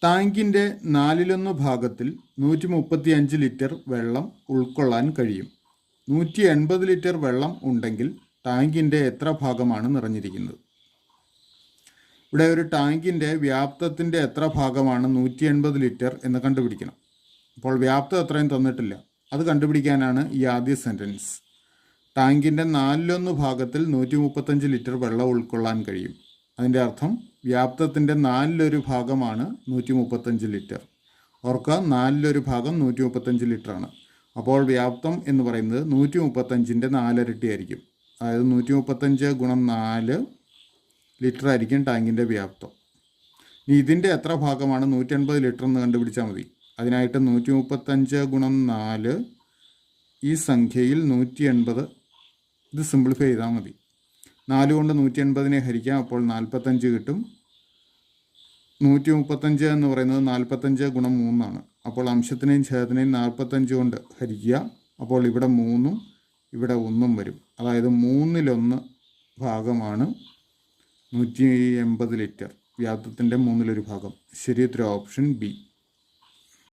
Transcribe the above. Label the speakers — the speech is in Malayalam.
Speaker 1: ടാങ്കിൻ്റെ 4/1 ഭാഗത്തിൽ 135 ലിറ്റർ വെള്ളം ഉൾക്കൊള്ളാൻ കഴിയും. 180 ലിറ്റർ വെള്ളം ഉണ്ടെങ്കിൽ ടാങ്കിൻ്റെ എത്ര ഭാഗമാണ് നിറഞ്ഞിരിക്കുന്നത്? ഇവിടെ ഒരു ടാങ്കിൻ്റെ വ്യാപ്തത്തിൻ്റെ എത്ര ഭാഗമാണ് 180 ലിറ്റർ എന്ന് കണ്ടുപിടിക്കണം. അപ്പോൾ വ്യാപ്തം എത്രയും തന്നിട്ടില്ല, അത് കണ്ടുപിടിക്കാനാണ് ഈ ആദ്യ സെൻറ്റൻസ്. ടാങ്കിൻ്റെ 4/1 ഭാഗത്തിൽ 135 ലിറ്റർ വെള്ളം ഉൾക്കൊള്ളാൻ കഴിയും. അതിൻ്റെ അർത്ഥം വ്യാപ്തത്തിൻ്റെ 4/1 ഭാഗമാണ് 135 ലിറ്റർ. ഓർക്കുക, 4/1 ഭാഗം 135 ലിറ്ററാണ്. അപ്പോൾ വ്യാപ്തം എന്ന് പറയുന്നത് 135ൻ്റെ 4 ഇരട്ടി ആയിരിക്കും. അതായത് 135 ഗുണം 4 ലിറ്റർ ആയിരിക്കും ടാങ്കിൻ്റെ വ്യാപ്തം. ഇനി ഇതിൻ്റെ എത്ര ഭാഗമാണ് 180 ലിറ്റർ എന്ന് കണ്ടുപിടിച്ചാൽ മതി. അതിനായിട്ട് 135 ഗുണം 4 ഈ സംഖ്യയിൽ 180, ഇത് സിംപ്ലിഫൈ ചെയ്താൽ മതി. 4 കൊണ്ട് 180നെ ഹരിക്കാം, അപ്പോൾ 45 കിട്ടും. 135 എന്ന് പറയുന്നത് 45 ഗുണം 3 അപ്പോൾ അംശത്തിനെയും ഛേദത്തിനെയും 45 കൊണ്ട് ഹരിക്കുക. അപ്പോൾ ഇവിടെ 3ഉം ഇവിടെ 1ഉം വരും. അതായത് 1/3 ഭാഗമാണ് 180 ലിറ്റർ. വ്യാപ്തത്തിൻ്റെ 1/3 ഭാഗം. ശരി ഉത്തരം ഓപ്ഷൻ ബി.